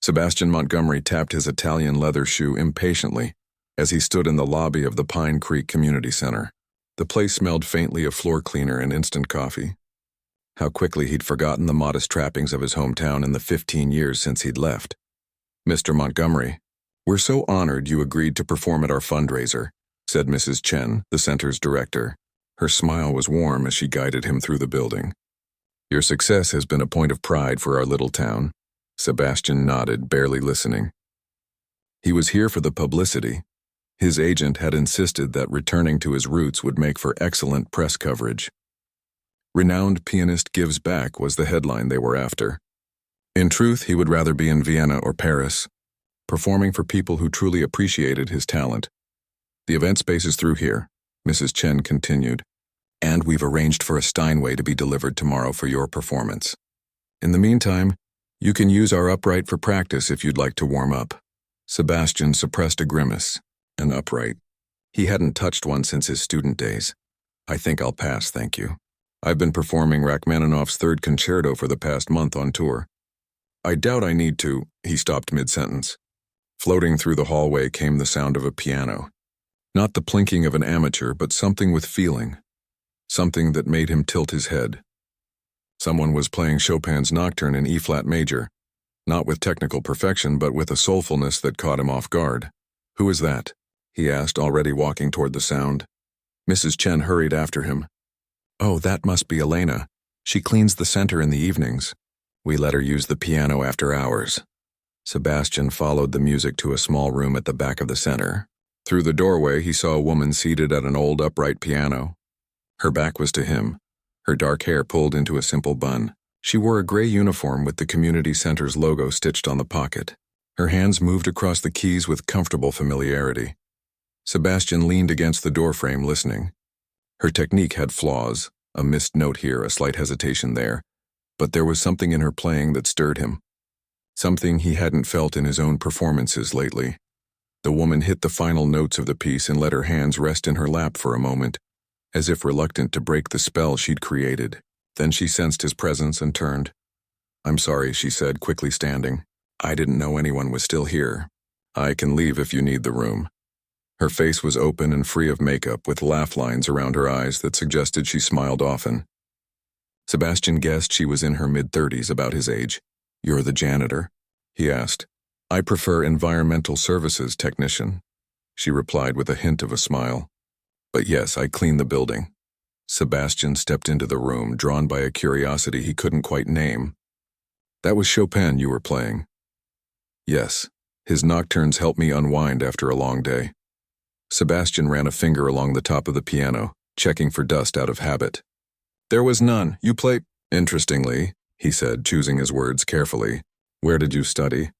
Sebastian Montgomery tapped his Italian leather shoe impatiently as he stood in the lobby of the Pine Creek Community Center. The place smelled faintly of floor cleaner and instant coffee. How quickly he'd forgotten the modest trappings of his hometown in the 15 years since he'd left. "Mr. Montgomery, we're so honored you agreed to perform at our fundraiser," said Mrs. Chen, the center's director. Her smile was warm as she guided him through the building. "Your success has been a point of pride for our little town." Sebastian nodded, barely listening. He was here for the publicity. His agent had insisted that returning to his roots would make for excellent press coverage. "Renowned pianist gives back" was the headline they were after. In truth, he would rather be in Vienna or Paris, performing for people who truly appreciated his talent. "The event space is through here," Mrs. Chen continued, "and we've arranged for a Steinway to be delivered tomorrow for your performance. In the meantime, you can use our upright for practice if you'd like to warm up." Sebastian suppressed a grimace. An upright. He hadn't touched one since his student days. "I think I'll pass, thank you. I've been performing Rachmaninoff's third concerto for the past month on tour. I doubt I need to." He stopped mid-sentence. Floating through the hallway came the sound of a piano. Not the plinking of an amateur, but something with feeling. Something that made him tilt his head. Someone was playing Chopin's Nocturne in E-flat major, not with technical perfection, but with a soulfulness that caught him off guard. "Who is that?" he asked, already walking toward the sound. Mrs. Chen hurried after him. "Oh, that must be Elena. She cleans the center in the evenings. We let her use the piano after hours." Sebastian followed the music to a small room at the back of the center. Through the doorway, he saw a woman seated at an old upright piano. Her back was to him, her dark hair pulled into a simple bun. She wore a gray uniform with the community center's logo stitched on the pocket. Her hands moved across the keys with comfortable familiarity. Sebastian leaned against the doorframe, listening. Her technique had flaws, a missed note here, a slight hesitation there, but there was something in her playing that stirred him. Something he hadn't felt in his own performances lately. The woman hit the final notes of the piece and let her hands rest in her lap for a moment, as if reluctant to break the spell she'd created. Then she sensed his presence and turned. "I'm sorry," she said, quickly standing. "I didn't know anyone was still here. I can leave if you need the room." Her face was open and free of makeup, with laugh lines around her eyes that suggested she smiled often. Sebastian guessed she was in her mid-30s, about his age. "You're the janitor?" he asked. "I prefer environmental services technician," she replied with a hint of a smile. "But yes, I clean the building." Sebastian stepped into the room, drawn by a curiosity he couldn't quite name. "That was Chopin you were playing?" "Yes. His nocturnes help me unwind after a long day." Sebastian ran a finger along the top of the piano, checking for dust out of habit. "There was none. You play—" "Interestingly," he said, choosing his words carefully. "Where did you study?"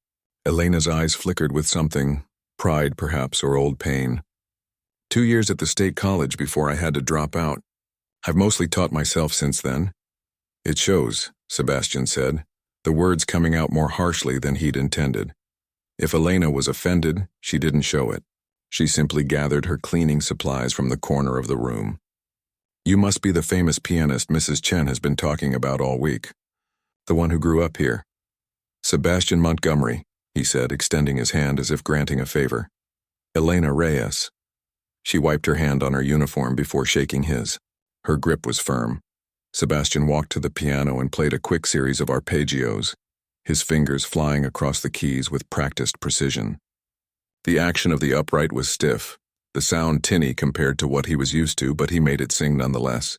Elena's eyes flickered with something, pride perhaps, or old pain. 2 years at the state college before I had to drop out. I've mostly taught myself since then." "It shows," Sebastian said, the words coming out more harshly than he'd intended. If Elena was offended, she didn't show it. She simply gathered her cleaning supplies from the corner of the room. "You must be the famous pianist Mrs. Chen has been talking about all week. The one who grew up here." "Sebastian Montgomery," he said, extending his hand as if granting a favor. "Elena Reyes." She wiped her hand on her uniform before shaking his. Her grip was firm. Sebastian walked to the piano and played a quick series of arpeggios, his fingers flying across the keys with practiced precision. The action of the upright was stiff, the sound tinny compared to what he was used to, but he made it sing nonetheless.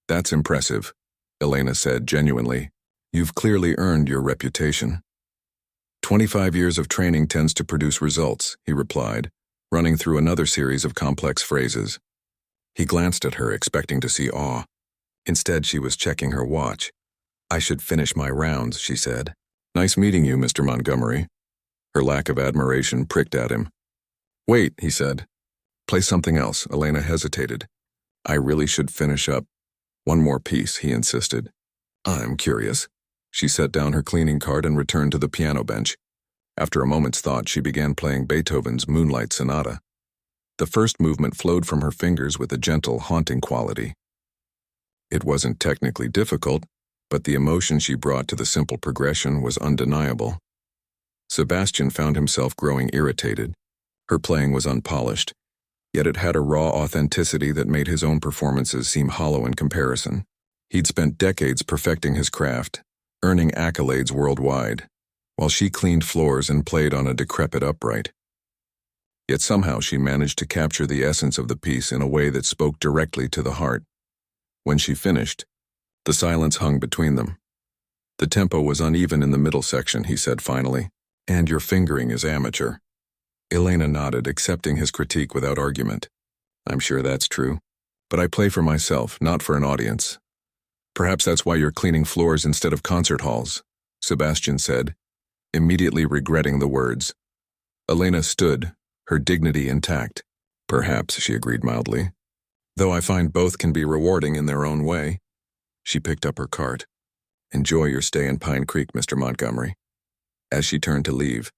"That's impressive," Elena said genuinely. "You've clearly earned your reputation." 25 years of training tends to produce results," he replied, running through another series of complex phrases. He glanced at her, expecting to see awe. Instead, she was checking her watch. "I should finish my rounds," she said. "Nice meeting you, Mr. Montgomery." Her lack of admiration pricked at him. "Wait," he said. "Play something else." Elena hesitated. "I really should finish up one more piece," he insisted. "I'm curious." She set down her cleaning cart and returned to the piano bench. After a moment's thought, she began playing Beethoven's Moonlight Sonata. The first movement flowed from her fingers with a gentle, haunting quality. It wasn't technically difficult, but the emotion she brought to the simple progression was undeniable. Sebastian found himself growing irritated. Her playing was unpolished, yet it had a raw authenticity that made his own performances seem hollow in comparison. He'd spent decades perfecting his craft, earning accolades worldwide, while she cleaned floors and played on a decrepit upright. Yet somehow she managed to capture the essence of the piece in a way that spoke directly to the heart. When she finished, the silence hung between them. The tempo was uneven in the middle section, he said finally, and your fingering is amateur. Elena nodded, accepting his critique without argument. I'm sure that's true, but I play for myself, not for an audience. Perhaps that's why you're cleaning floors instead of concert halls, Sebastian said, immediately regretting the words. Elena stood, her dignity intact. Perhaps, she agreed mildly, though I find both can be rewarding in their own way. She picked up her cart. Enjoy your stay in Pine Creek, Mr. Montgomery. As she turned to leave,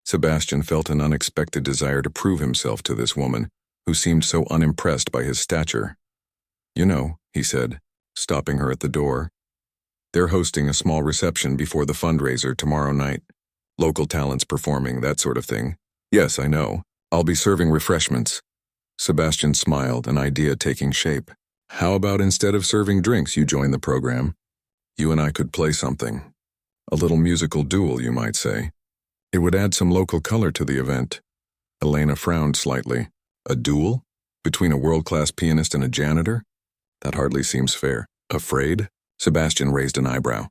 Sebastian felt an unexpected desire to prove himself to this woman, who seemed so unimpressed by his stature. You know, he said, stopping her at the door. They're hosting a small reception before the fundraiser tomorrow night. Local talents performing, that sort of thing. Yes, I know. I'll be serving refreshments. Sebastian smiled, an idea taking shape. How about instead of serving drinks, you join the program? You and I could play something. A little musical duel, you might say. It would add some local color to the event. Elena frowned slightly. A duel? Between a world-class pianist and a janitor? That hardly seems fair. Afraid? Sebastian raised an eyebrow.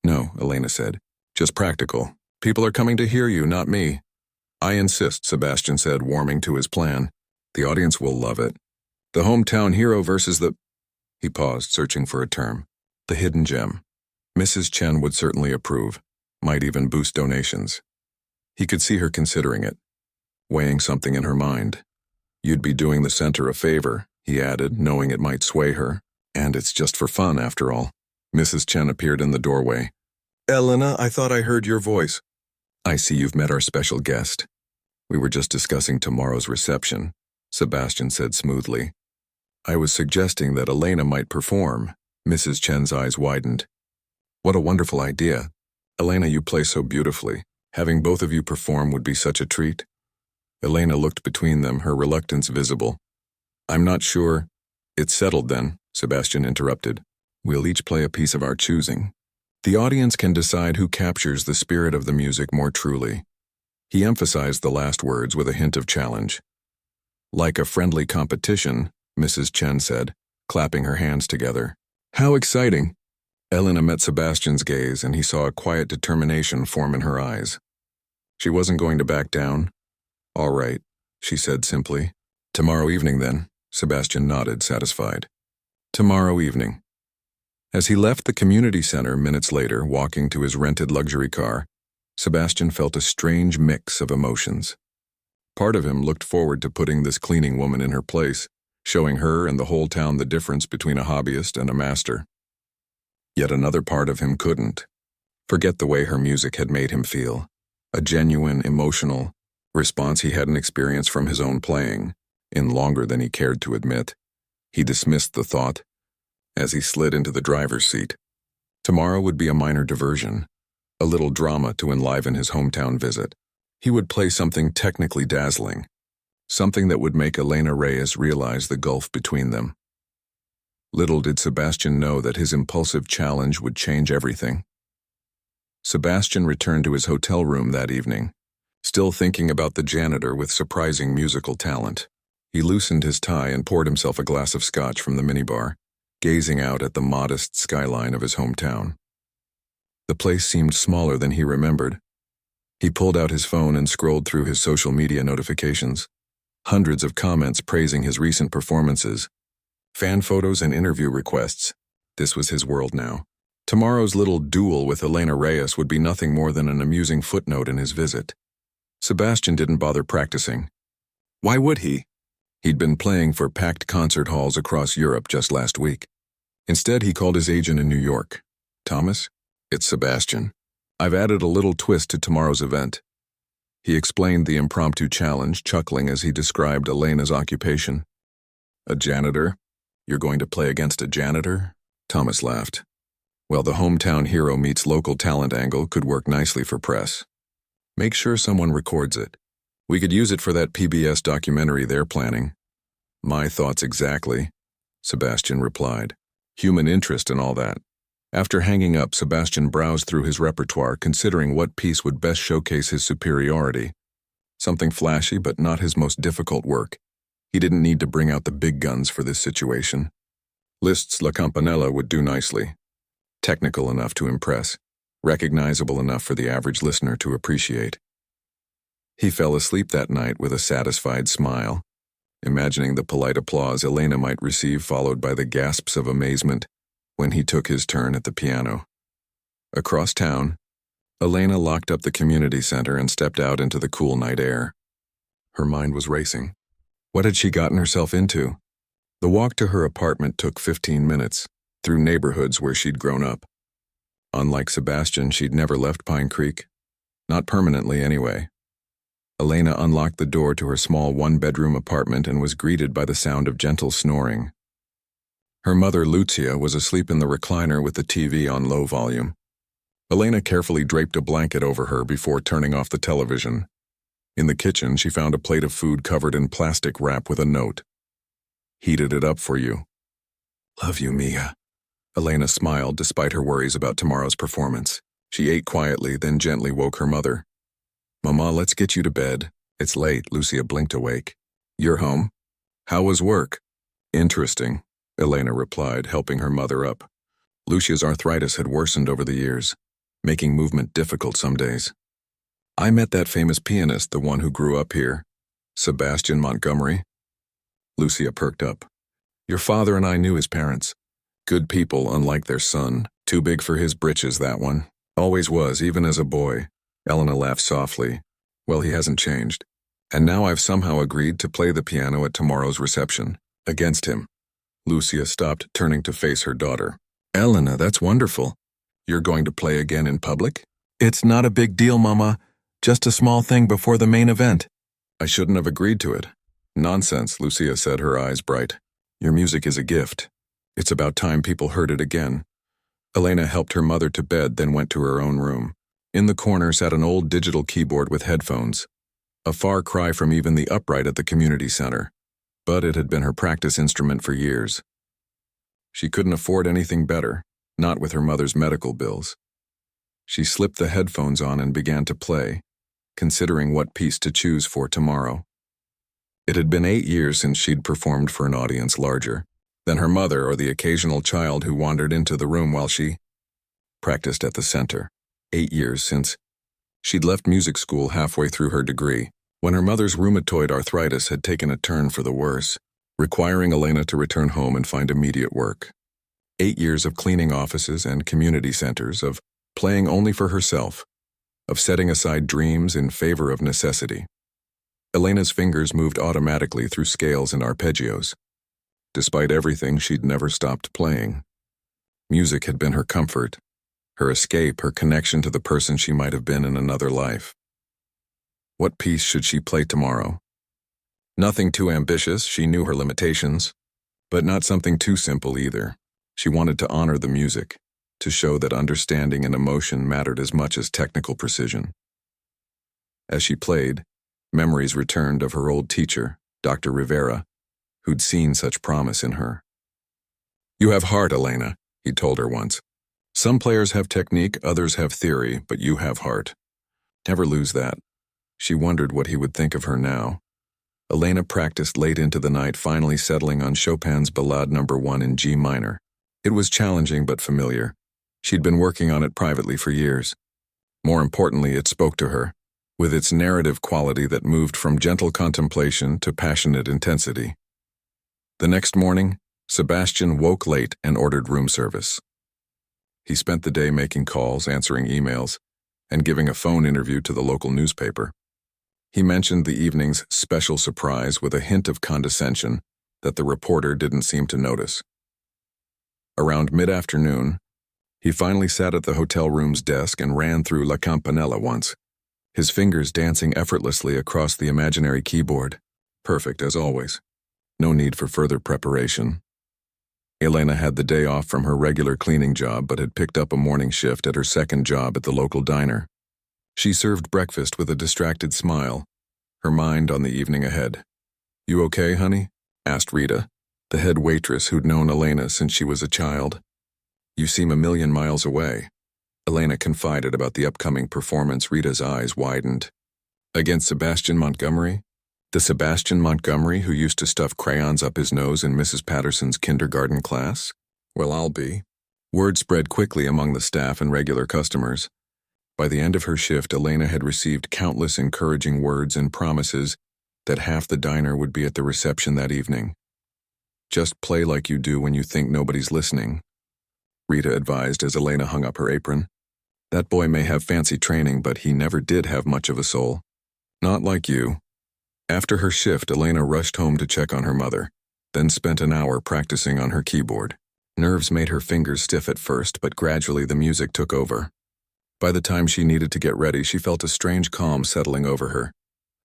No, Elena said. Just practical. People are coming to hear you, not me. I insist, Sebastian said, warming to his plan. The audience will love it. The hometown hero versus the... He paused, searching for a term. The hidden gem. Mrs. Chen would certainly approve. Might even boost donations. He could see her considering it, weighing something in her mind. You'd be doing the center a favor, he added, knowing it might sway her. And it's just for fun, after all. Mrs. Chen appeared in the doorway. Elena, I thought I heard your voice. I see you've met our special guest. We were just discussing tomorrow's reception, Sebastian said smoothly. I was suggesting that Elena might perform. Mrs. Chen's eyes widened. What a wonderful idea. Elena, you play so beautifully. Having both of you perform would be such a treat. Elena looked between them, her reluctance visible. I'm not sure. It's settled then, Sebastian interrupted. We'll each play a piece of our choosing. The audience can decide who captures the spirit of the music more truly. He emphasized the last words with a hint of challenge. Like a friendly competition, Mrs. Chen said, clapping her hands together. How exciting! Elena met Sebastian's gaze, and he saw a quiet determination form in her eyes. She wasn't going to back down. All right, she said simply. Tomorrow evening, then, Sebastian nodded, satisfied. Tomorrow evening. As he left the community center minutes later, walking to his rented luxury car, Sebastian felt a strange mix of emotions. Part of him looked forward to putting this cleaning woman in her place, showing her and the whole town the difference between a hobbyist and a master. Yet another part of him couldn't. Forget the way her music had made him feel. A genuine, emotional response he hadn't experienced from his own playing, in longer than he cared to admit. He dismissed the thought as he slid into the driver's seat. Tomorrow would be a minor diversion, a little drama to enliven his hometown visit. He would play something technically dazzling, something that would make Elena Reyes realize the gulf between them. Little did Sebastian know that his impulsive challenge would change everything. Sebastian returned to his hotel room that evening, still thinking about the janitor with surprising musical talent. He loosened his tie and poured himself a glass of scotch from the minibar, gazing out at the modest skyline of his hometown. The place seemed smaller than he remembered. He pulled out his phone and scrolled through his social media notifications. Hundreds of comments praising his recent performances. Fan photos and interview requests. This was his world now. Tomorrow's little duel with Elena Reyes would be nothing more than an amusing footnote in his visit. Sebastian didn't bother practicing. Why would he? He'd been playing for packed concert halls across Europe just last week. Instead, he called his agent in New York. Thomas, it's Sebastian. I've added a little twist to tomorrow's event. He explained the impromptu challenge, chuckling as he described Elena's occupation. A janitor? You're going to play against a janitor? Thomas laughed. Well, the hometown hero meets local talent angle could work nicely for press. Make sure someone records it. We could use it for that PBS documentary they're planning. My thoughts exactly, Sebastian replied. Human interest and all that. After hanging up, Sebastian browsed through his repertoire, considering what piece would best showcase his superiority. Something flashy, but not his most difficult work. He didn't need to bring out the big guns for this situation. Liszt's La Campanella would do nicely. Technical enough to impress, recognizable enough for the average listener to appreciate. He fell asleep that night with a satisfied smile, imagining the polite applause Elena might receive, followed by the gasps of amazement when he took his turn at the piano. Across town, Elena locked up the community center and stepped out into the cool night air. Her mind was racing. What had she gotten herself into? The walk to her apartment took 15 minutes, through neighborhoods where she'd grown up. Unlike Sebastian, she'd never left Pine Creek. Not permanently, anyway. Elena unlocked the door to her small one-bedroom apartment and was greeted by the sound of gentle snoring. Her mother, Lucia, was asleep in the recliner with the TV on low volume. Elena carefully draped a blanket over her before turning off the television. In the kitchen, she found a plate of food covered in plastic wrap with a note. Heated it up for you. Love you, Mia. Elena smiled despite her worries about tomorrow's performance. She ate quietly, then gently woke her mother. Mama, let's get you to bed. It's late, Lucia blinked awake. You're home? How was work? Interesting, Elena replied, helping her mother up. Lucia's arthritis had worsened over the years, making movement difficult some days. I met that famous pianist, the one who grew up here, Sebastian Montgomery. Lucia perked up. Your father and I knew his parents. Good people, unlike their son. Too big for his britches, that one. Always was, even as a boy. Elena laughed softly. Well, he hasn't changed. And now I've somehow agreed to play the piano at tomorrow's reception. Against him. Lucia stopped, turning to face her daughter. Elena, that's wonderful. You're going to play again in public? It's not a big deal, Mama. Just a small thing before the main event. I shouldn't have agreed to it. Nonsense, Lucia said, her eyes bright. Your music is a gift. It's about time people heard it again. Elena helped her mother to bed, then went to her own room. In the corner sat an old digital keyboard with headphones. A far cry from even the upright at the community center. But it had been her practice instrument for years. She couldn't afford anything better, not with her mother's medical bills. She slipped the headphones on and began to play, considering what piece to choose for tomorrow. It had been 8 years since she'd performed for an audience larger than her mother or the occasional child who wandered into the room while she practiced at the center. 8 years since she'd left music school halfway through her degree, when her mother's rheumatoid arthritis had taken a turn for the worse, requiring Elena to return home and find immediate work. 8 years of cleaning offices and community centers, of playing only for herself, of setting aside dreams in favor of necessity. Elena's fingers moved automatically through scales and arpeggios. Despite everything, she'd never stopped playing. Music had been her comfort, her escape, her connection to the person she might have been in another life. What piece should she play tomorrow? Nothing too ambitious, she knew her limitations, but not something too simple either. She wanted to honor the music, to show that understanding and emotion mattered as much as technical precision. As she played, memories returned of her old teacher, Dr. Rivera, who'd seen such promise in her. You have heart, Elena, he told her once. Some players have technique, others have theory, but you have heart. Never lose that. She wondered what he would think of her now. Elena practiced late into the night, finally settling on Chopin's Ballade No. 1 in G minor. It was challenging but familiar. She'd been working on it privately for years. More importantly, it spoke to her, with its narrative quality that moved from gentle contemplation to passionate intensity. The next morning, Sebastian woke late and ordered room service. He spent the day making calls, answering emails, and giving a phone interview to the local newspaper. He mentioned the evening's special surprise with a hint of condescension that the reporter didn't seem to notice. Around mid-afternoon, he finally sat at the hotel room's desk and ran through La Campanella once, his fingers dancing effortlessly across the imaginary keyboard. Perfect, as always. No need for further preparation. Elena had the day off from her regular cleaning job but had picked up a morning shift at her second job at the local diner. She served breakfast with a distracted smile, her mind on the evening ahead. "You okay, honey?" asked Rita, the head waitress who'd known Elena since she was a child. "You seem a million miles away." Elena confided about the upcoming performance. Rita's eyes widened. "Against Sebastian Montgomery? The Sebastian Montgomery who used to stuff crayons up his nose in Mrs. Patterson's kindergarten class? Well, I'll be." Word spread quickly among the staff and regular customers. By the end of her shift, Elena had received countless encouraging words and promises that half the diner would be at the reception that evening. "Just play like you do when you think nobody's listening," Rita advised as Elena hung up her apron. "That boy may have fancy training, but he never did have much of a soul. Not like you." After her shift, Elena rushed home to check on her mother, then spent an hour practicing on her keyboard. Nerves made her fingers stiff at first, but gradually the music took over. By the time she needed to get ready, she felt a strange calm settling over her.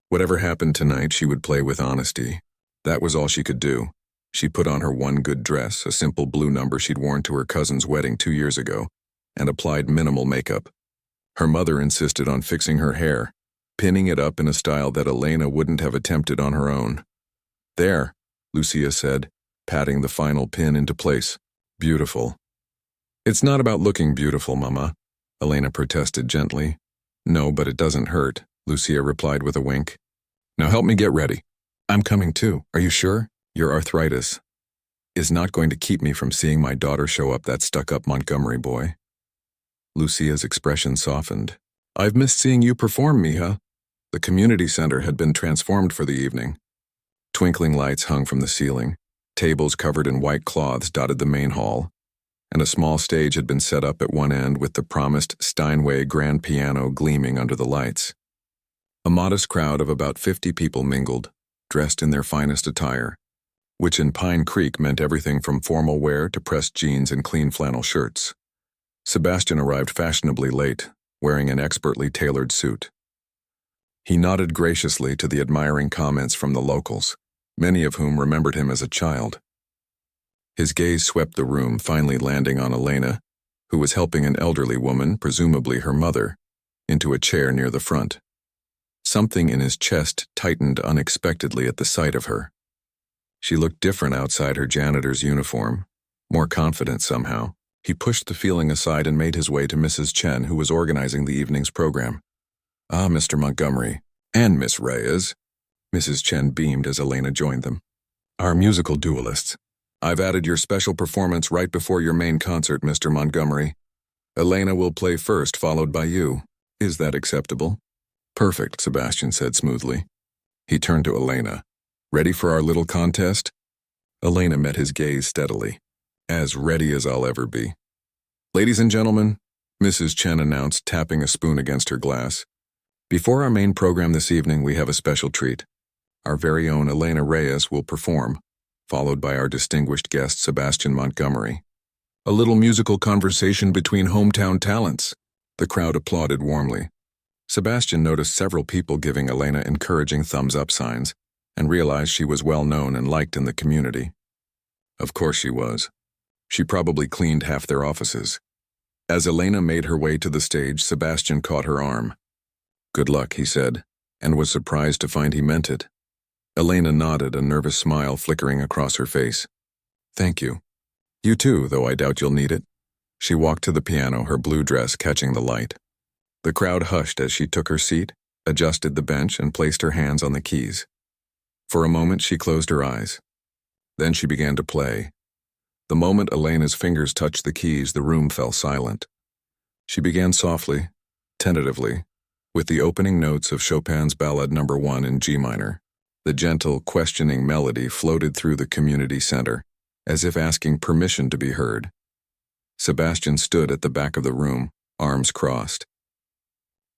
Whatever happened tonight, she would play with honesty. That was all she could do. She put on her one good dress, a simple blue number she'd worn to her cousin's wedding 2 years ago, and applied minimal makeup. Her mother insisted on fixing her hair, pinning it up in a style that Elena wouldn't have attempted on her own. "There," Lucia said, patting the final pin into place. "Beautiful." "It's not about looking beautiful, Mama," Elena protested gently. "No, but it doesn't hurt," Lucia replied with a wink. "Now help me get ready." "I'm coming too. Are you sure? Your arthritis is not going to keep me from seeing my daughter show up, that stuck-up Montgomery boy." Lucia's expression softened. "I've missed seeing you perform, Mija." The community center had been transformed for the evening. Twinkling lights hung from the ceiling, tables covered in white cloths dotted the main hall, and a small stage had been set up at one end with the promised Steinway grand piano gleaming under the lights. A modest crowd of about 50 people mingled, dressed in their finest attire, which in Pine Creek meant everything from formal wear to pressed jeans and clean flannel shirts. Sebastian arrived fashionably late, wearing an expertly tailored suit. He nodded graciously to the admiring comments from the locals, many of whom remembered him as a child. His gaze swept the room, finally landing on Elena, who was helping an elderly woman, presumably her mother, into a chair near the front. Something in his chest tightened unexpectedly at the sight of her. She looked different outside her janitor's uniform, more confident somehow. He pushed the feeling aside and made his way to Mrs. Chen, who was organizing the evening's program. "Ah, Mr. Montgomery, and Miss Reyes." Mrs. Chen beamed as Elena joined them. "Our musical duelists. I've added your special performance right before your main concert, Mr. Montgomery. Elena will play first, followed by you. Is that acceptable?" "Perfect," Sebastian said smoothly. He turned to Elena. "Ready for our little contest?" Elena met his gaze steadily. "As ready as I'll ever be." "Ladies and gentlemen," Mrs. Chen announced, tapping a spoon against her glass, "before our main program this evening, we have a special treat. Our very own Elena Reyes will perform, followed by our distinguished guest Sebastian Montgomery. A little musical conversation between hometown talents." The crowd applauded warmly. Sebastian noticed several people giving Elena encouraging thumbs-up signs and realized she was well known and liked in the community. Of course she was. She probably cleaned half their offices. As Elena made her way to the stage, Sebastian caught her arm. "Good luck," he said, and was surprised to find he meant it. Elena nodded, a nervous smile flickering across her face. "Thank you. You too, though I doubt you'll need it." She walked to the piano, her blue dress catching the light. The crowd hushed as she took her seat, adjusted the bench, and placed her hands on the keys. For a moment, she closed her eyes. Then she began to play. The moment Elena's fingers touched the keys, the room fell silent. She began softly, tentatively, with the opening notes of Chopin's Ballad No. 1 in G minor. The gentle, questioning melody floated through the community center, as if asking permission to be heard. Sebastian stood at the back of the room, arms crossed.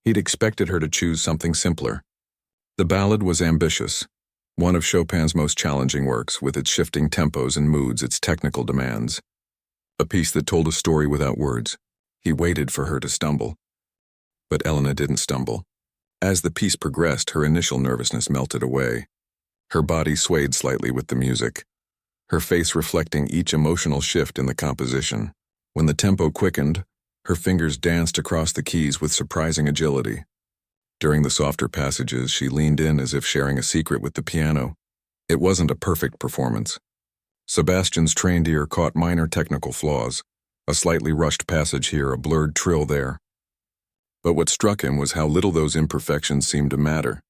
He'd expected her to choose something simpler. The ballad was ambitious, one of Chopin's most challenging works, with its shifting tempos and moods, its technical demands. A piece that told a story without words. He waited for her to stumble. But Elena didn't stumble. As the piece progressed, her initial nervousness melted away. Her body swayed slightly with the music, her face reflecting each emotional shift in the composition. When the tempo quickened, her fingers danced across the keys with surprising agility. During the softer passages, she leaned in as if sharing a secret with the piano. It wasn't a perfect performance. Sebastian's trained ear caught minor technical flaws, a slightly rushed passage here, a blurred trill there. But what struck him was how little those imperfections seemed to matter.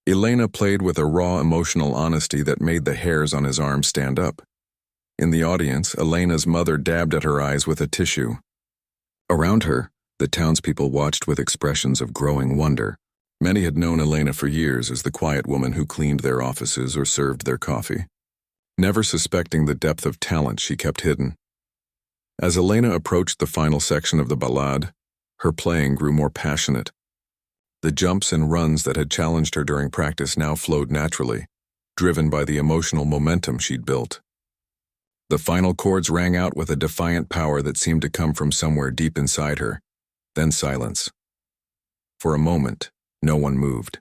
Elena played with a raw emotional honesty that made the hairs on his arm stand up. In the audience, Elena's mother dabbed at her eyes with a tissue. Around her, the townspeople watched with expressions of growing wonder. Many had known Elena for years as the quiet woman who cleaned their offices or served their coffee, never suspecting the depth of talent she kept hidden. As Elena approached the final section of the ballade, her playing grew more passionate. The jumps and runs that had challenged her during practice now flowed naturally, driven by the emotional momentum she'd built. The final chords rang out with a defiant power that seemed to come from somewhere deep inside her, then silence. For a moment, no one moved.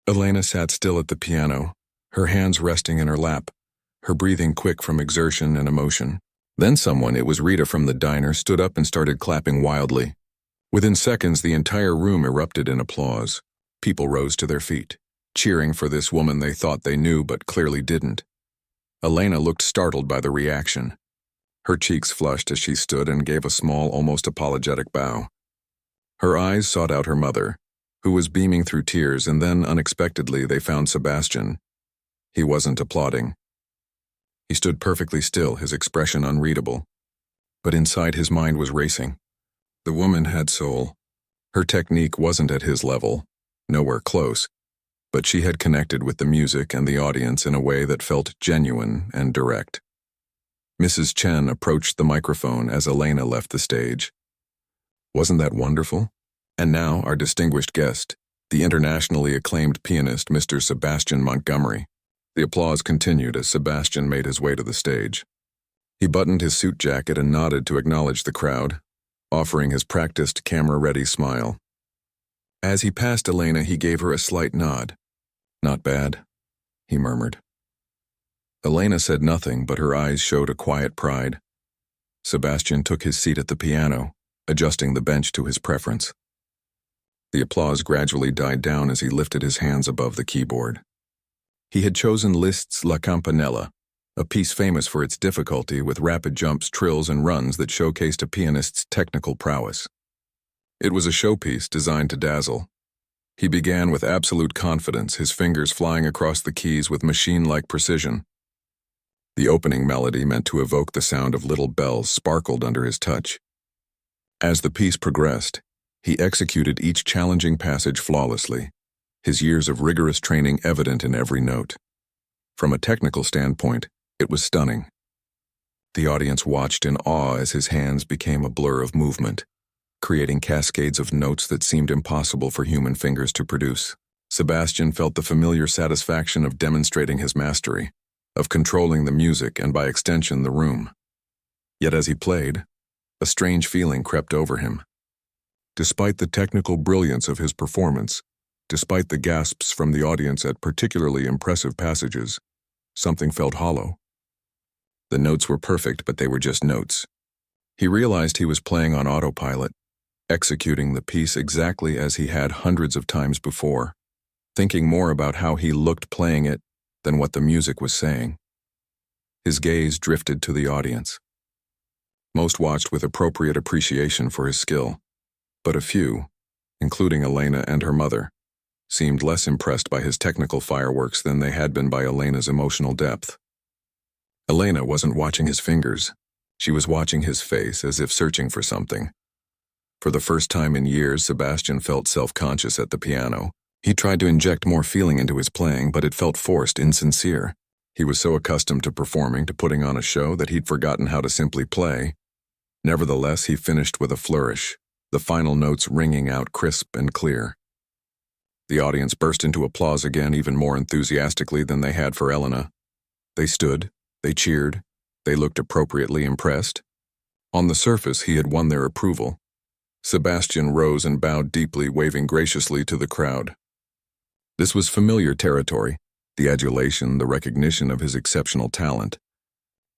Elena sat still at the piano, her hands resting in her lap, her breathing quick from exertion and emotion. Then someone, it was Rita from the diner, stood up and started clapping wildly. Within seconds, the entire room erupted in applause. People rose to their feet, cheering for this woman they thought they knew but clearly didn't. Elena looked startled by the reaction. Her cheeks flushed as she stood and gave a small, almost apologetic bow. Her eyes sought out her mother, who was beaming through tears, and then, unexpectedly, they found Sebastian. He wasn't applauding. He stood perfectly still, his expression unreadable. But inside his mind was racing. The woman had soul. Her technique wasn't at his level, nowhere close, but she had connected with the music and the audience in a way that felt genuine and direct. Mrs. Chen approached the microphone as Elena left the stage. Wasn't that wonderful? And now our distinguished guest, the internationally acclaimed pianist Mr. Sebastian Montgomery. The applause continued as Sebastian made his way to the stage. He buttoned his suit jacket and nodded to acknowledge the crowd, offering his practiced, camera-ready smile. As he passed Elena, he gave her a slight nod. "Not bad," he murmured. Elena said nothing, but her eyes showed a quiet pride. Sebastian took his seat at the piano, adjusting the bench to his preference. The applause gradually died down as he lifted his hands above the keyboard. He had chosen Liszt's La Campanella, a piece famous for its difficulty with rapid jumps, trills, and runs that showcased a pianist's technical prowess. It was a showpiece designed to dazzle. He began with absolute confidence, his fingers flying across the keys with machine-like precision. The opening melody, meant to evoke the sound of little bells, sparkled under his touch. As the piece progressed, he executed each challenging passage flawlessly, his years of rigorous training evident in every note. From a technical standpoint, it was stunning. The audience watched in awe as his hands became a blur of movement, creating cascades of notes that seemed impossible for human fingers to produce. Sebastian felt the familiar satisfaction of demonstrating his mastery, of controlling the music and, by extension, the room. Yet as he played, a strange feeling crept over him. Despite the technical brilliance of his performance, despite the gasps from the audience at particularly impressive passages, something felt hollow. The notes were perfect, but they were just notes. He realized he was playing on autopilot, executing the piece exactly as he had hundreds of times before, thinking more about how he looked playing it than what the music was saying. His gaze drifted to the audience. Most watched with appropriate appreciation for his skill, but a few, including Elena and her mother, seemed less impressed by his technical fireworks than they had been by Elena's emotional depth. Elena wasn't watching his fingers. She was watching his face, as if searching for something. For the first time in years, Sebastian felt self-conscious at the piano. He tried to inject more feeling into his playing, but it felt forced, insincere. He was so accustomed to performing, to putting on a show, that he'd forgotten how to simply play. Nevertheless, he finished with a flourish, the final notes ringing out crisp and clear. The audience burst into applause again, even more enthusiastically than they had for Elena. They stood, they cheered, they looked appropriately impressed. On the surface, he had won their approval. Sebastian rose and bowed deeply, waving graciously to the crowd. This was familiar territory, the adulation, the recognition of his exceptional talent.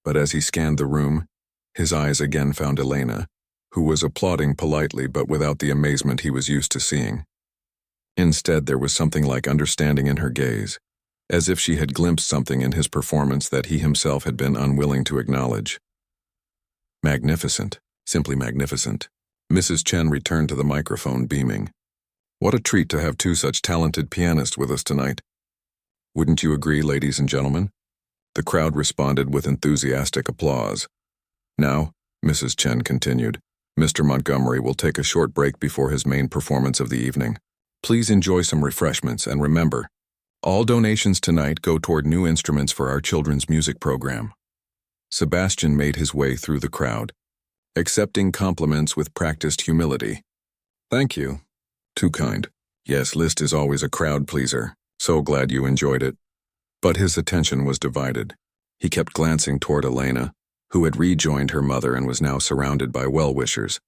But as he scanned the room, his eyes again found Elena, who was applauding politely but without the amazement he was used to seeing. Instead, there was something like understanding in her gaze, as if she had glimpsed something in his performance that he himself had been unwilling to acknowledge. Magnificent, simply magnificent. Mrs. Chen returned to the microphone, beaming. What a treat to have two such talented pianists with us tonight. Wouldn't you agree, ladies and gentlemen? The crowd responded with enthusiastic applause. Now, Mrs. Chen continued, Mr. Montgomery will take a short break before his main performance of the evening. Please enjoy some refreshments and remember, all donations tonight go toward new instruments for our children's music program. Sebastian made his way through the crowd, accepting compliments with practiced humility. Thank you. Too kind. Yes, Liszt is always a crowd pleaser. So glad you enjoyed it. But his attention was divided. He kept glancing toward Elena, who had rejoined her mother and was now surrounded by well-wishers.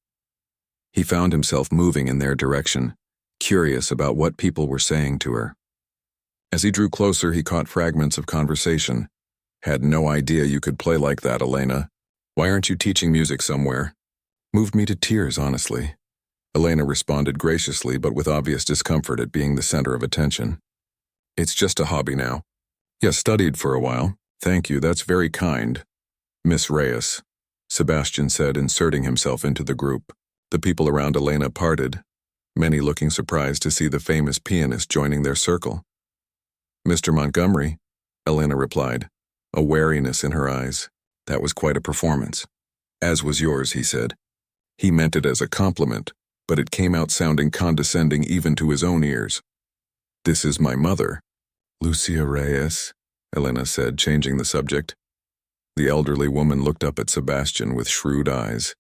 He found himself moving in their direction, curious about what people were saying to her. As he drew closer, he caught fragments of conversation. Had no idea you could play like that, Elena. Why aren't you teaching music somewhere? Moved me to tears, honestly. Elena responded graciously but with obvious discomfort at being the center of attention. It's just a hobby now. Yes, studied for a while. Thank you, that's very kind. Miss Reyes, Sebastian said, inserting himself into the group. The people around Elena parted, many looking surprised to see the famous pianist joining their circle. Mr. Montgomery, Elena replied, a wariness in her eyes. That was quite a performance. As was yours, he said. He meant it as a compliment, but it came out sounding condescending even to his own ears. This is my mother. Lucia Reyes, Elena said, changing the subject. The elderly woman looked up at Sebastian with shrewd eyes.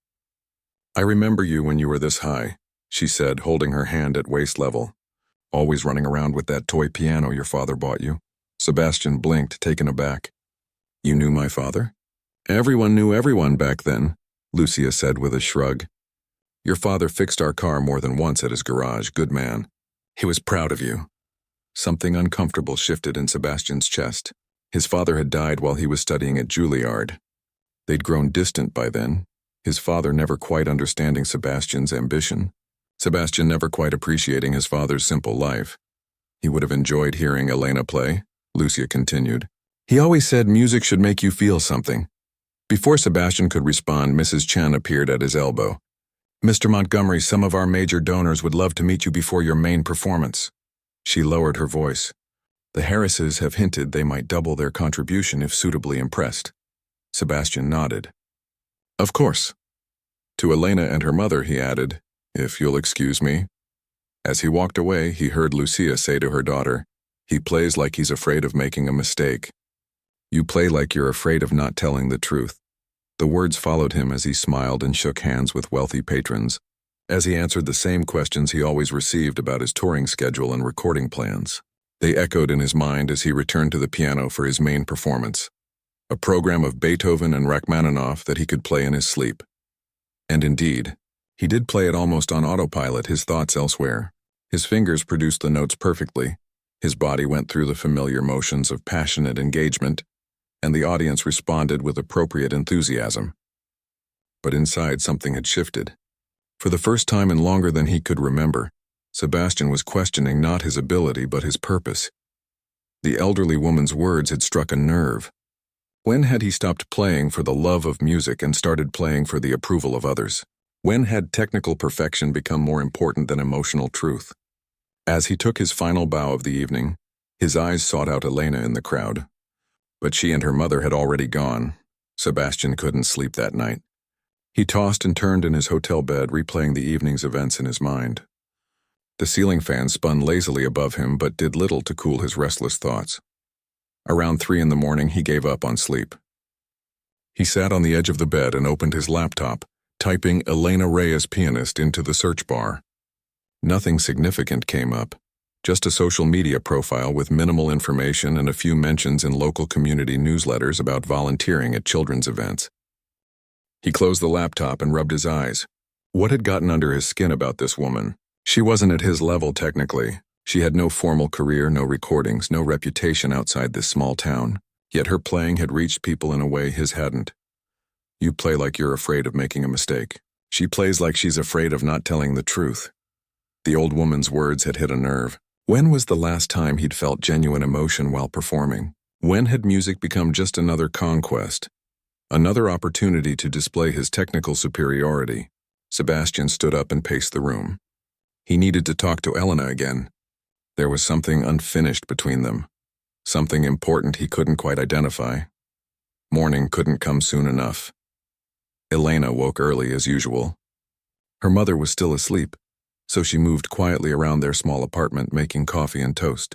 I remember you when you were this high, she said, holding her hand at waist level. Always running around with that toy piano your father bought you. Sebastian blinked, taken aback. You knew my father? Everyone knew everyone back then, Lucia said with a shrug. Your father fixed our car more than once at his garage, good man. He was proud of you. Something uncomfortable shifted in Sebastian's chest. His father had died while he was studying at Juilliard. They'd grown distant by then, his father never quite understanding Sebastian's ambition, Sebastian never quite appreciating his father's simple life. He would have enjoyed hearing Elena play, Lucia continued. He always said music should make you feel something. Before Sebastian could respond, Mrs. Chen appeared at his elbow. Mr. Montgomery, some of our major donors would love to meet you before your main performance. She lowered her voice. The Harrises have hinted they might double their contribution if suitably impressed. Sebastian nodded. Of course. To Elena and her mother, he added, if you'll excuse me. As he walked away, he heard Lucia say to her daughter, he plays like he's afraid of making a mistake. You play like you're afraid of not telling the truth. The words followed him as he smiled and shook hands with wealthy patrons, as he answered the same questions he always received about his touring schedule and recording plans. They echoed in his mind as he returned to the piano for his main performance, a program of Beethoven and Rachmaninoff that he could play in his sleep. And indeed, he did play it almost on autopilot, his thoughts elsewhere. His fingers produced the notes perfectly, his body went through the familiar motions of passionate engagement, and the audience responded with appropriate enthusiasm. But inside something had shifted. For the first time in longer than he could remember, Sebastian was questioning not his ability but his purpose. The elderly woman's words had struck a nerve. When had he stopped playing for the love of music and started playing for the approval of others? When had technical perfection become more important than emotional truth? As he took his final bow of the evening, his eyes sought out Elena in the crowd. But she and her mother had already gone. Sebastian couldn't sleep that night. He tossed and turned in his hotel bed, replaying the evening's events in his mind. The ceiling fan spun lazily above him but did little to cool his restless thoughts. Around 3 a.m, he gave up on sleep. He sat on the edge of the bed and opened his laptop, typing Elena Reyes pianist into the search bar. Nothing significant came up, just a social media profile with minimal information and a few mentions in local community newsletters about volunteering at children's events. He closed the laptop and rubbed his eyes. What had gotten under his skin about this woman? She wasn't at his level technically. She had no formal career, no recordings, no reputation outside this small town. Yet her playing had reached people in a way his hadn't. You play like you're afraid of making a mistake. She plays like she's afraid of not telling the truth. The old woman's words had hit a nerve. When was the last time he'd felt genuine emotion while performing? When had music become just another conquest? Another opportunity to display his technical superiority? Sebastian stood up and paced the room. He needed to talk to Elena again. There was something unfinished between them. Something important he couldn't quite identify. Morning couldn't come soon enough. Elena woke early as usual. Her mother was still asleep, so she moved quietly around their small apartment making coffee and toast.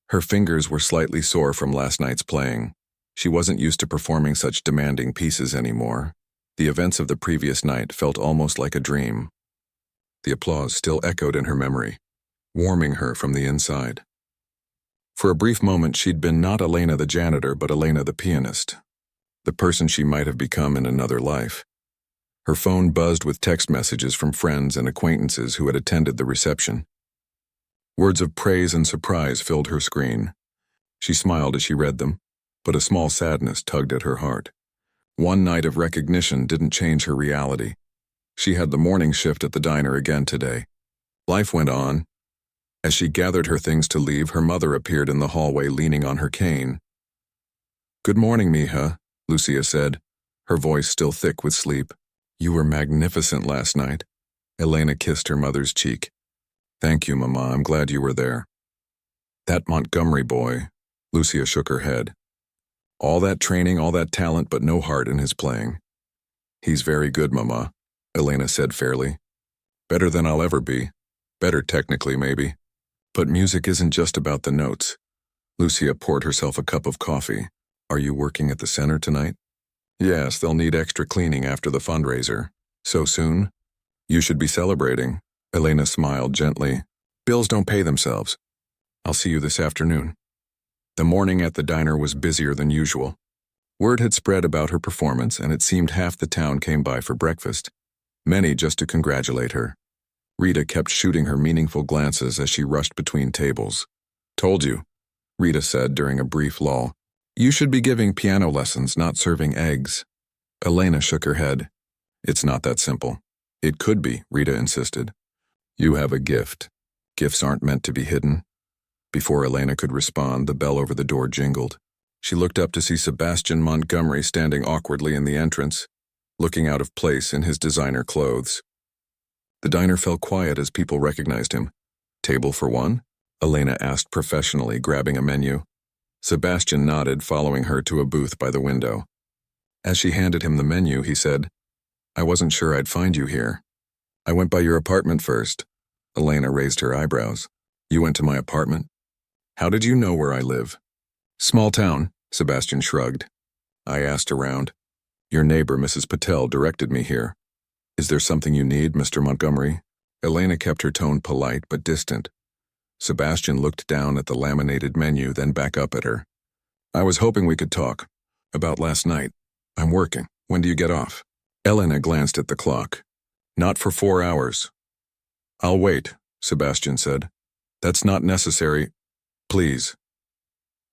Her fingers were slightly sore from last night's playing. She wasn't used to performing such demanding pieces anymore. The events of the previous night felt almost like a dream. The applause still echoed in her memory, warming her from the inside. For a brief moment, she'd been not Elena the janitor, but Elena the pianist, the person she might have become in another life. Her phone buzzed with text messages from friends and acquaintances who had attended the reception. Words of praise and surprise filled her screen. She smiled as she read them, but a small sadness tugged at her heart. One night of recognition didn't change her reality. She had the morning shift at the diner again today. Life went on. As she gathered her things to leave, her mother appeared in the hallway leaning on her cane. "Good morning, mija," Lucia said, her voice still thick with sleep. "You were magnificent last night." Elena kissed her mother's cheek. "Thank you, Mama. I'm glad you were there." "That Montgomery boy," Lucia shook her head. "All that training, all that talent, but no heart in his playing." "He's very good, Mama," Elena said fairly. "Better than I'll ever be. Better technically, maybe. But music isn't just about the notes." Lucia poured herself a cup of coffee. "Are you working at the center tonight?" "Yes, they'll need extra cleaning after the fundraiser." "So soon?" "You should be celebrating." Elena smiled gently. "Bills don't pay themselves. I'll see you this afternoon." The morning at the diner was busier than usual. Word had spread about her performance, and it seemed half the town came by for breakfast, many just to congratulate her. Rita kept shooting her meaningful glances as she rushed between tables. "Told you," Rita said during a brief lull. "You should be giving piano lessons, not serving eggs." Elena shook her head. "It's not that simple." "It could be," Rita insisted. "You have a gift. Gifts aren't meant to be hidden." Before Elena could respond, the bell over the door jingled. She looked up to see Sebastian Montgomery standing awkwardly in the entrance, looking out of place in his designer clothes. The diner fell quiet as people recognized him. "Table for one?" Elena asked professionally, grabbing a menu. Sebastian nodded, following her to a booth by the window. As she handed him the menu, he said, "I wasn't sure I'd find you here." "I went by your apartment first." Elena raised her eyebrows. "You went to my apartment? How did you know where I live?" "Small town," Sebastian shrugged. "I asked around. Your neighbor, Mrs. Patel, directed me here. Is there something you need, Mr. Montgomery?" Elena kept her tone polite but distant. Sebastian looked down at the laminated menu, then back up at her. "I was hoping we could talk. About last night. I'm working. When do you get off?" Elena glanced at the clock. "Not for 4 hours." "I'll wait," Sebastian said. "That's not necessary. Please."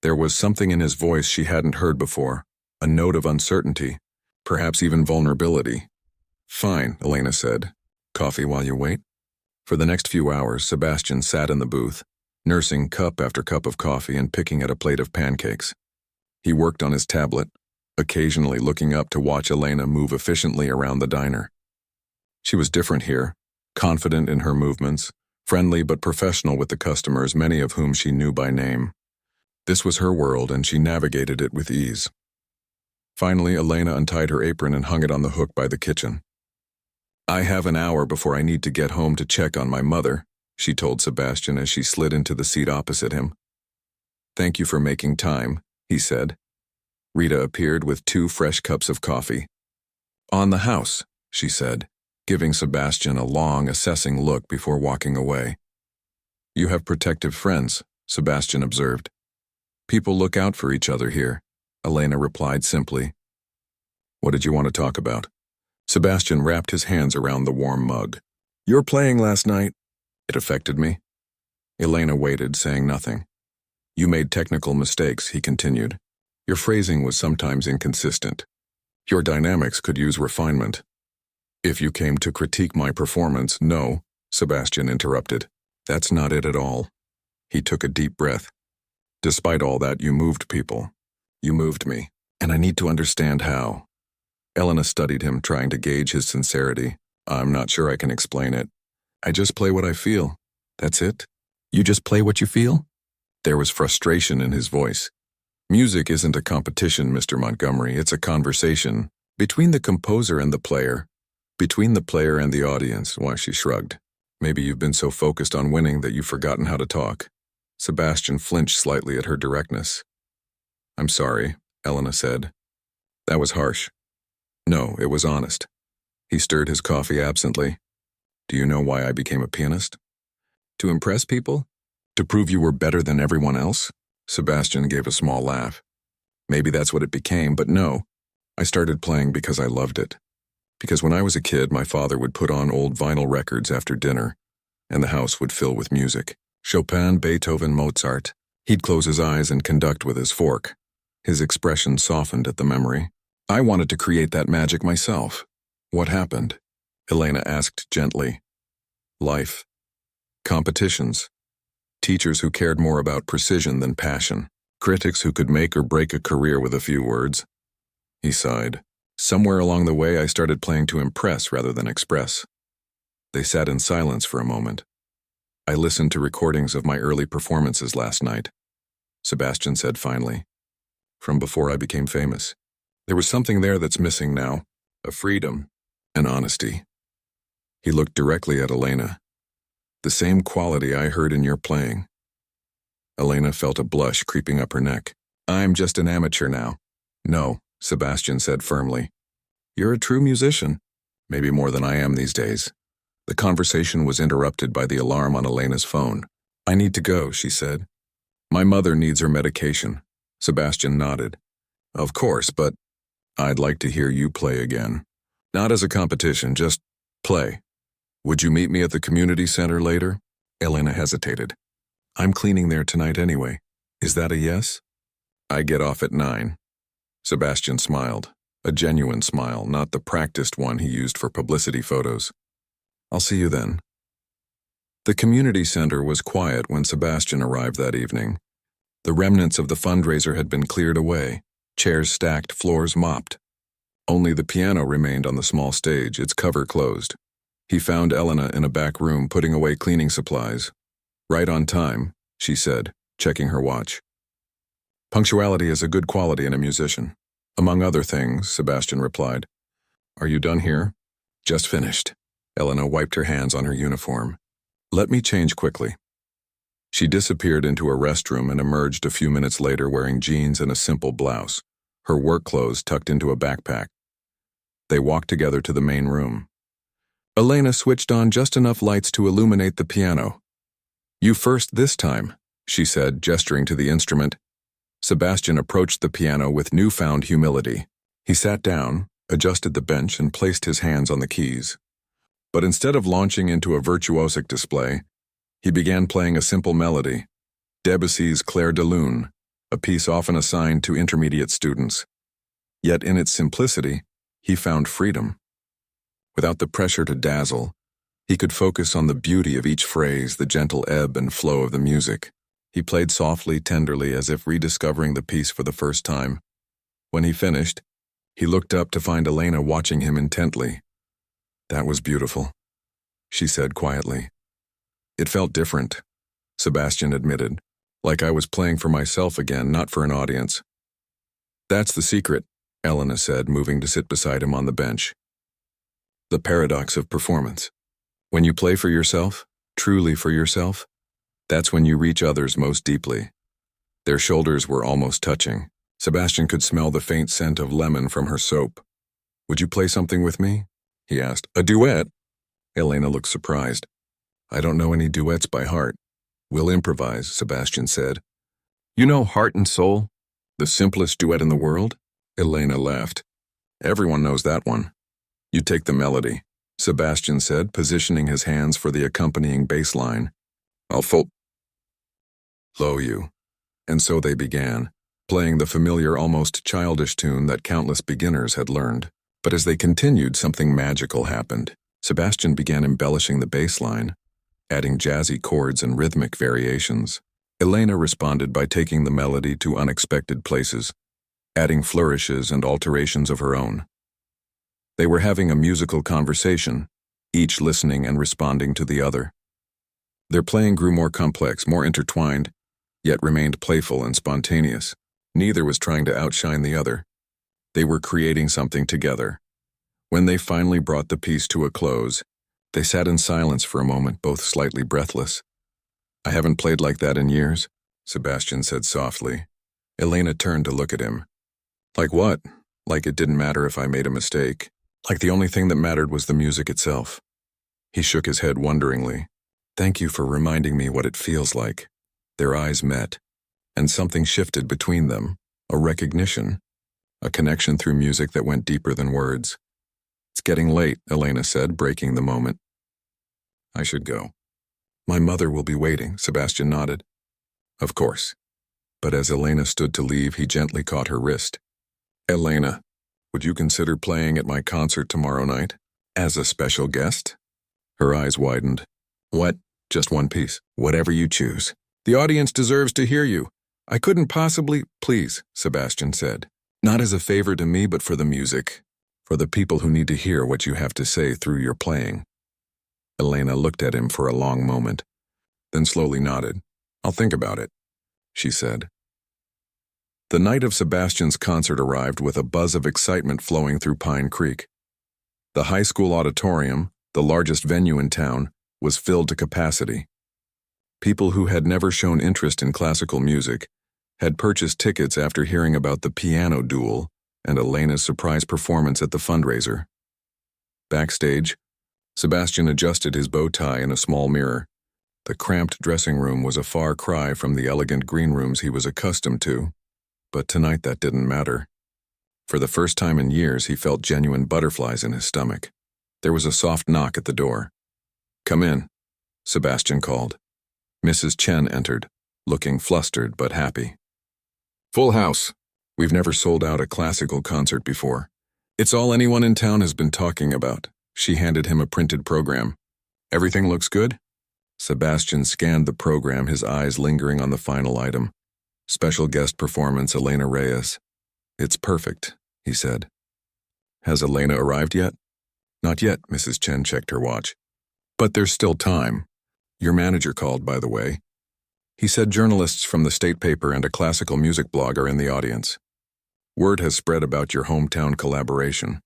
There was something in his voice she hadn't heard before, a note of uncertainty, perhaps even vulnerability. "Fine," Elena said. "Coffee while you wait?" For the next few hours, Sebastian sat in the booth, nursing cup after cup of coffee and picking at a plate of pancakes. He worked on his tablet, occasionally looking up to watch Elena move efficiently around the diner. She was different here, confident in her movements, friendly but professional with the customers, many of whom she knew by name. This was her world, and she navigated it with ease. Finally, Elena untied her apron and hung it on the hook by the kitchen. "I have an hour before I need to get home to check on my mother," she told Sebastian as she slid into the seat opposite him. "Thank you for making time," he said. Rita appeared with 2 fresh cups of coffee. "On the house," she said, giving Sebastian a long, assessing look before walking away. "You have protective friends," Sebastian observed. "People look out for each other here," Elena replied simply. "What did you want to talk about?" Sebastian wrapped his hands around the warm mug. "Your playing last night. It affected me." Elena waited, saying nothing. "You made technical mistakes," he continued. "Your phrasing was sometimes inconsistent. Your dynamics could use refinement. If you came to critique my performance, no, Sebastian interrupted. That's not it at all. He took a deep breath. Despite all that, you moved people. You moved me, and I need to understand how. Elena studied him, trying to gauge his sincerity. I'm not sure I can explain it. I just play what I feel. That's it? You just play what you feel? There was frustration in his voice. Music isn't a competition, Mr. Montgomery. It's a conversation. Between the composer and the player. Between the player and the audience. Why, she shrugged. Maybe you've been so focused on winning that you've forgotten how to talk. Sebastian flinched slightly at her directness. I'm sorry, Elena said. That was harsh. No, it was honest. He stirred his coffee absently. Do you know why I became a pianist? To impress people? To prove you were better than everyone else? Sebastian gave a small laugh. Maybe that's what it became, but no. I started playing because I loved it. Because when I was a kid, my father would put on old vinyl records after dinner, and the house would fill with music. Chopin, Beethoven, Mozart. He'd close his eyes and conduct with his fork. His expression softened at the memory. I wanted to create that magic myself. What happened? Elena asked gently. Life. Competitions. Teachers who cared more about precision than passion. Critics who could make or break a career with a few words. He sighed. Somewhere along the way, I started playing to impress rather than express. They sat in silence for a moment. I listened to recordings of my early performances last night, Sebastian said finally. From before I became famous. There was something there that's missing now. A freedom. An honesty. He looked directly at Elena. The same quality I heard in your playing. Elena felt a blush creeping up her neck. I'm just an amateur now. No, Sebastian said firmly. You're a true musician. Maybe more than I am these days. The conversation was interrupted by the alarm on Elena's phone. I need to go, she said. My mother needs her medication. Sebastian nodded. Of course, but I'd like to hear you play again. Not as a competition, just play. Would you meet me at the community center later? Elena hesitated. I'm cleaning there tonight anyway. Is that a yes? I get off at 9. Sebastian smiled. A genuine smile, not the practiced one he used for publicity photos. I'll see you then. The community center was quiet when Sebastian arrived that evening. The remnants of the fundraiser had been cleared away, chairs stacked, floors mopped. Only the piano remained on the small stage, its cover closed. He found Elena in a back room putting away cleaning supplies. Right on time, she said, checking her watch. Punctuality is a good quality in a musician. Among other things, Sebastian replied. Are you done here? Just finished. Elena wiped her hands on her uniform. Let me change quickly. She disappeared into a restroom and emerged a few minutes later wearing jeans and a simple blouse, her work clothes tucked into a backpack. They walked together to the main room. Elena switched on just enough lights to illuminate the piano. You first this time, she said, gesturing to the instrument. Sebastian approached the piano with newfound humility. He sat down, adjusted the bench, and placed his hands on the keys. But instead of launching into a virtuosic display, he began playing a simple melody, Debussy's Clair de Lune, a piece often assigned to intermediate students. Yet in its simplicity, he found freedom. Without the pressure to dazzle, he could focus on the beauty of each phrase, the gentle ebb and flow of the music. He played softly, tenderly, as if rediscovering the piece for the first time. When he finished, he looked up to find Elena watching him intently. That was beautiful, she said quietly. It felt different, Sebastian admitted, like I was playing for myself again, not for an audience. That's the secret, Elena said, moving to sit beside him on the bench. The paradox of performance. When you play for yourself, truly for yourself, that's when you reach others most deeply. Their shoulders were almost touching. Sebastian could smell the faint scent of lemon from her soap. Would you play something with me? He asked. A duet? Elena looked surprised. I don't know any duets by heart. We'll improvise, Sebastian said. You know Heart and Soul? The simplest duet in the world? Elena laughed. Everyone knows that one. You take the melody, Sebastian said, positioning his hands for the accompanying bass line. I'll follow you. And so they began, playing the familiar, almost childish tune that countless beginners had learned. But as they continued, something magical happened. Sebastian began embellishing the bass line, adding jazzy chords and rhythmic variations. Elena responded by taking the melody to unexpected places, adding flourishes and alterations of her own. They were having a musical conversation, each listening and responding to the other. Their playing grew more complex, more intertwined, yet remained playful and spontaneous. Neither was trying to outshine the other. They were creating something together. When they finally brought the piece to a close, they sat in silence for a moment, both slightly breathless. "I haven't played like that in years," Sebastian said softly. Elena turned to look at him. "Like what? Like it didn't matter if I made a mistake. Like the only thing that mattered was the music itself." He shook his head wonderingly. "Thank you for reminding me what it feels like." Their eyes met, and something shifted between them, a recognition, a connection through music that went deeper than words. "It's getting late," Elena said, breaking the moment. "I should go." "My mother will be waiting," Sebastian nodded. "Of course." But as Elena stood to leave, he gently caught her wrist. "Elena, would you consider playing at my concert tomorrow night? As a special guest?" Her eyes widened. "What? Just one piece. Whatever you choose. The audience deserves to hear you. I couldn't possibly—" "Please," Sebastian said. "Not as a favor to me, but for the music. For the people who need to hear what you have to say through your playing." Elena looked at him for a long moment, then slowly nodded. "I'll think about it," she said. The night of Sebastian's concert arrived with a buzz of excitement flowing through Pine Creek. The high school auditorium, the largest venue in town, was filled to capacity. People who had never shown interest in classical music had purchased tickets after hearing about the piano duel and Elena's surprise performance at the fundraiser. Backstage, Sebastian adjusted his bow tie in a small mirror. The cramped dressing room was a far cry from the elegant green rooms he was accustomed to, but tonight that didn't matter. For the first time in years, he felt genuine butterflies in his stomach. There was a soft knock at the door. "Come in," Sebastian called. Mrs. Chen entered, looking flustered but happy. "Full house. We've never sold out a classical concert before. It's all anyone in town has been talking about." She handed him a printed program. "Everything looks good?" Sebastian scanned the program, his eyes lingering on the final item. Special guest performance, Elena Reyes. "It's perfect," he said. "Has Elena arrived yet?" "Not yet," Mrs. Chen checked her watch. "But there's still time. Your manager called, by the way. He said journalists from the state paper and a classical music blog are in the audience. Word has spread about your hometown collaboration."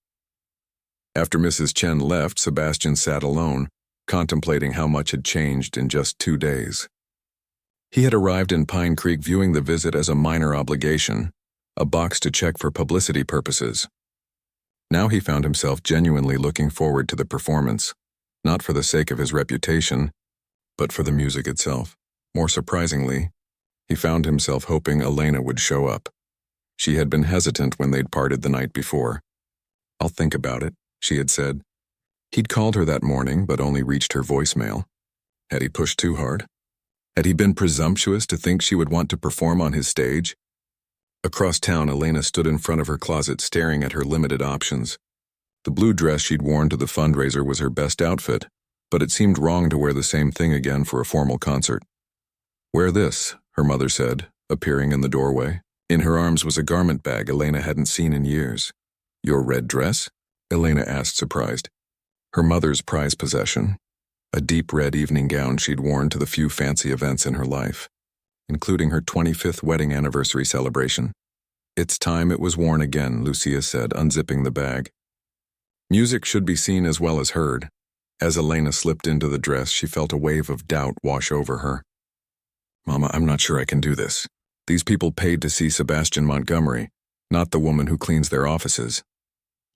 After Mrs. Chen left, Sebastian sat alone, contemplating how much had changed in just 2 days. He had arrived in Pine Creek viewing the visit as a minor obligation, a box to check for publicity purposes. Now he found himself genuinely looking forward to the performance, not for the sake of his reputation, but for the music itself. More surprisingly, he found himself hoping Elena would show up. She had been hesitant when they'd parted the night before. "I'll think about it," she had said. He'd called her that morning, but only reached her voicemail. Had he pushed too hard? Had he been presumptuous to think she would want to perform on his stage? Across town, Elena stood in front of her closet staring at her limited options. The blue dress she'd worn to the fundraiser was her best outfit, but it seemed wrong to wear the same thing again for a formal concert. "Wear this," her mother said, appearing in the doorway. In her arms was a garment bag Elena hadn't seen in years. "Your red dress?" Elena asked, surprised. Her mother's prized possession, a deep red evening gown she'd worn to the few fancy events in her life, including her 25th wedding anniversary celebration. "It's time it was worn again," Lucia said, unzipping the bag. Music should be seen as well as heard. As Elena slipped into the dress, she felt a wave of doubt wash over her. "Mama, I'm not sure I can do this. These people paid to see Sebastian Montgomery, not the woman who cleans their offices."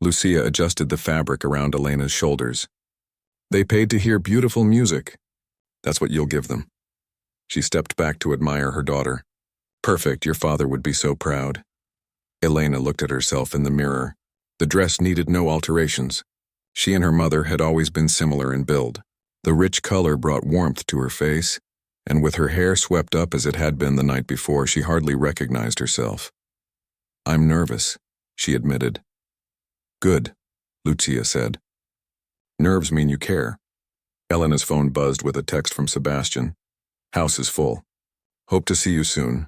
Lucia adjusted the fabric around Elena's shoulders. "They paid to hear beautiful music. That's what you'll give them." She stepped back to admire her daughter. "Perfect, your father would be so proud." Elena looked at herself in the mirror. The dress needed no alterations. She and her mother had always been similar in build. The rich color brought warmth to her face, and with her hair swept up as it had been the night before, she hardly recognized herself. "I'm nervous," she admitted. "Good," Lucia said. Nerves mean you care. Elena's phone buzzed with a text from Sebastian. House is full. Hope to see you soon.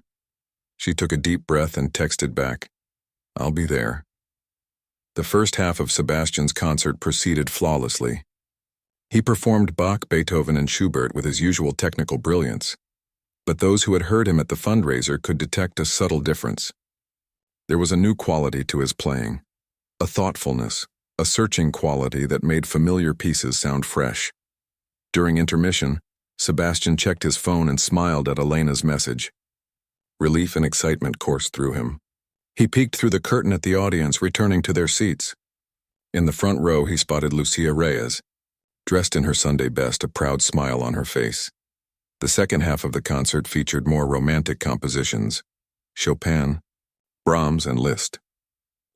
She took a deep breath and texted back. I'll be there. The first half of Sebastian's concert proceeded flawlessly. He performed Bach, Beethoven, and Schubert with his usual technical brilliance, but those who had heard him at the fundraiser could detect a subtle difference. There was a new quality to his playing, a thoughtfulness, a searching quality that made familiar pieces sound fresh. During intermission, Sebastian checked his phone and smiled at Elena's message. Relief and excitement coursed through him. He peeked through the curtain at the audience returning to their seats. In the front row, he spotted Lucia Reyes, dressed in her Sunday best, a proud smile on her face. The second half of the concert featured more romantic compositions: Chopin, Brahms, and Liszt.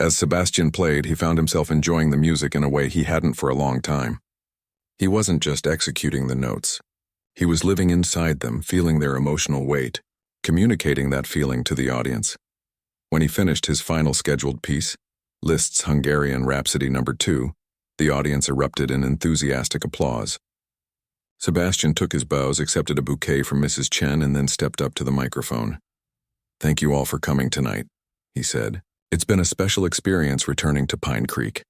As Sebastian played, he found himself enjoying the music in a way he hadn't for a long time. He wasn't just executing the notes. He was living inside them, feeling their emotional weight, communicating that feeling to the audience. When he finished his final scheduled piece, Liszt's Hungarian Rhapsody No. 2, the audience erupted in enthusiastic applause. Sebastian took his bows, accepted a bouquet from Mrs. Chen, and then stepped up to the microphone. Thank you all for coming tonight, he said. It's been a special experience returning to Pine Creek.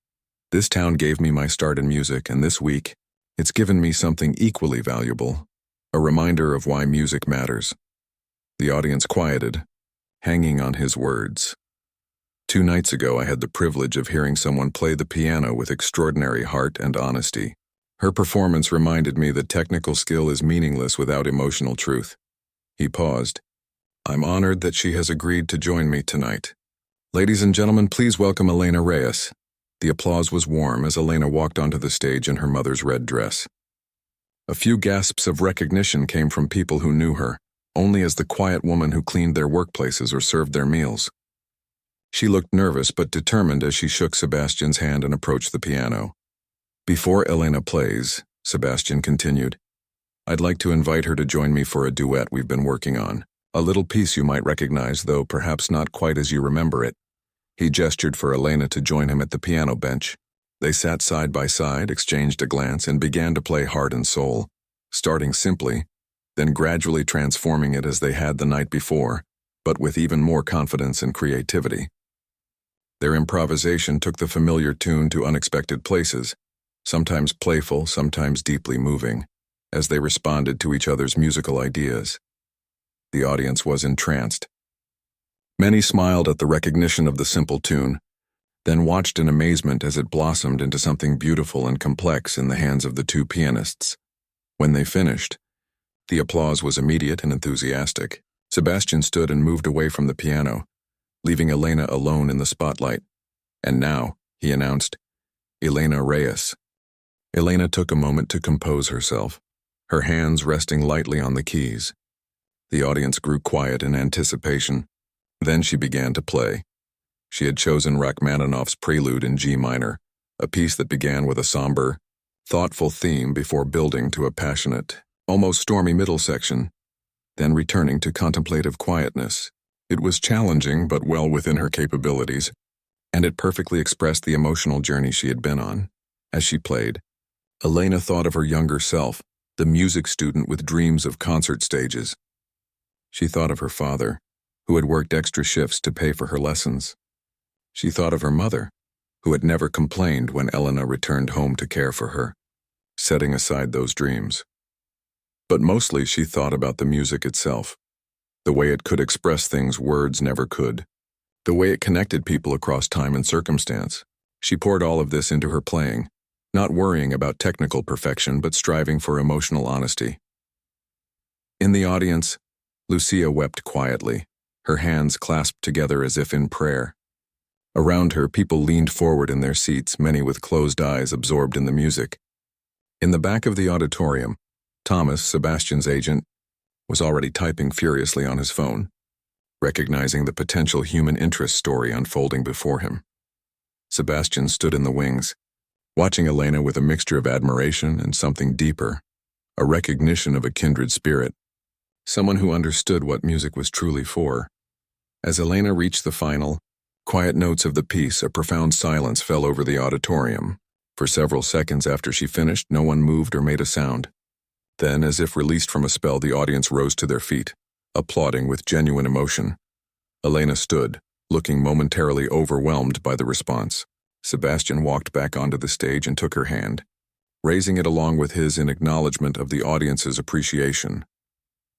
This town gave me my start in music, and this week, it's given me something equally valuable, a reminder of why music matters. The audience quieted, hanging on his words. 2 nights ago, I had the privilege of hearing someone play the piano with extraordinary heart and honesty. Her performance reminded me that technical skill is meaningless without emotional truth. He paused. I'm honored that she has agreed to join me tonight. Ladies and gentlemen, please welcome Elena Reyes. The applause was warm as Elena walked onto the stage in her mother's red dress. A few gasps of recognition came from people who knew her, only as the quiet woman who cleaned their workplaces or served their meals. She looked nervous but determined as she shook Sebastian's hand and approached the piano. Before Elena plays, Sebastian continued, I'd like to invite her to join me for a duet we've been working on, a little piece you might recognize, though perhaps not quite as you remember it. He gestured for Elena to join him at the piano bench. They sat side by side, exchanged a glance, and began to play Heart and Soul, starting simply, then gradually transforming it as they had the night before, but with even more confidence and creativity. Their improvisation took the familiar tune to unexpected places, sometimes playful, sometimes deeply moving, as they responded to each other's musical ideas. The audience was entranced. Many smiled at the recognition of the simple tune, then watched in amazement as it blossomed into something beautiful and complex in the hands of the 2 pianists. When they finished, the applause was immediate and enthusiastic. Sebastian stood and moved away from the piano, leaving Elena alone in the spotlight. And now, he announced, Elena Reyes. Elena took a moment to compose herself, her hands resting lightly on the keys. The audience grew quiet in anticipation. Then she began to play. She had chosen Rachmaninoff's Prelude in G minor, a piece that began with a somber, thoughtful theme before building to a passionate, almost stormy middle section, then returning to contemplative quietness. It was challenging but well within her capabilities, and it perfectly expressed the emotional journey she had been on. As she played, Elena thought of her younger self, the music student with dreams of concert stages. She thought of her father, who had worked extra shifts to pay for her lessons. She thought of her mother, who had never complained when Elena returned home to care for her, setting aside those dreams. But mostly she thought about the music itself, the way it could express things words never could, the way it connected people across time and circumstance. She poured all of this into her playing, not worrying about technical perfection but striving for emotional honesty. In the audience, Lucia wept quietly, her hands clasped together as if in prayer. Around her, people leaned forward in their seats, many with closed eyes absorbed in the music. In the back of the auditorium, Thomas, Sebastian's agent, was already typing furiously on his phone, recognizing the potential human interest story unfolding before him. Sebastian stood in the wings, watching Elena with a mixture of admiration and something deeper, a recognition of a kindred spirit, someone who understood what music was truly for. As Elena reached the final, quiet notes of the piece, a profound silence fell over the auditorium. For several seconds after she finished, no one moved or made a sound. Then, as if released from a spell, the audience rose to their feet, applauding with genuine emotion. Elena stood, looking momentarily overwhelmed by the response. Sebastian walked back onto the stage and took her hand, raising it along with his in acknowledgement of the audience's appreciation.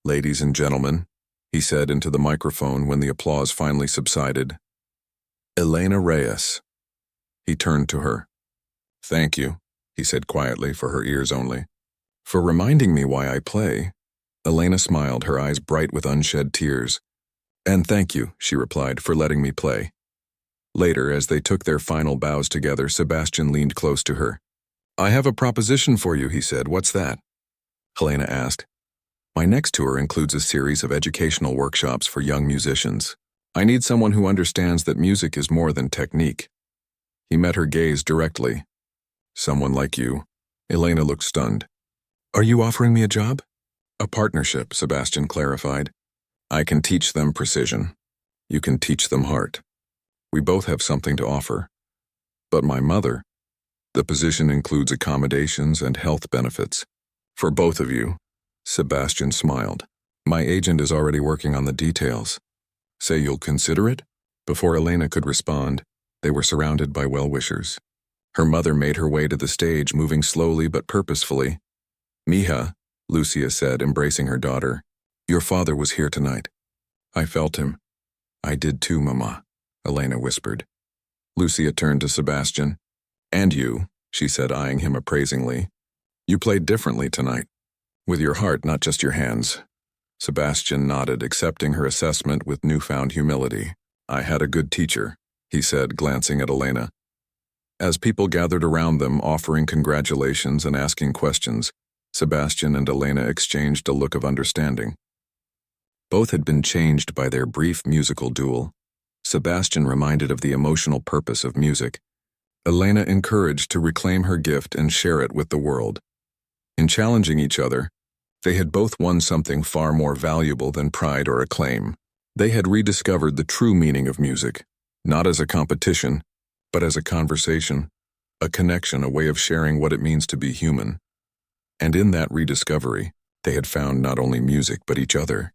"Ladies and gentlemen," he said into the microphone when the applause finally subsided, "Elena Reyes." He turned to her. "Thank you," he said quietly, for her ears only, "for reminding me why I play." Elena smiled, her eyes bright with unshed tears. "And thank you," she replied, "for letting me play." Later, as they took their final bows together, Sebastian leaned close to her. "I have a proposition for you," he said. "What's that?" Helena asked. "My next tour includes a series of educational workshops for young musicians. I need someone who understands that music is more than technique." He met her gaze directly. "Someone like you." Elena looked stunned. "Are you offering me a job?" "A partnership," Sebastian clarified. "I can teach them precision. You can teach them heart. We both have something to offer. But my mother, the position includes accommodations and health benefits. For both of you." Sebastian smiled. "My agent is already working on the details. Say you'll consider it?" Before Elena could respond, they were surrounded by well-wishers. Her mother made her way to the stage, moving slowly but purposefully. "Mija," Lucia said, embracing her daughter, "your father was here tonight." "I felt him." "I did too, Mama," Elena whispered. Lucia turned to Sebastian. "And you," she said, eyeing him appraisingly. "You played differently tonight. With your heart, not just your hands." Sebastian nodded, accepting her assessment with newfound humility. "I had a good teacher," he said, glancing at Elena. As people gathered around them, offering congratulations and asking questions, Sebastian and Elena exchanged a look of understanding. Both had been changed by their brief musical duel. Sebastian reminded of the emotional purpose of music. Elena encouraged to reclaim her gift and share it with the world. In challenging each other, they had both won something far more valuable than pride or acclaim. They had rediscovered the true meaning of music, not as a competition, but as a conversation, a connection, a way of sharing what it means to be human. And in that rediscovery, they had found not only music but each other.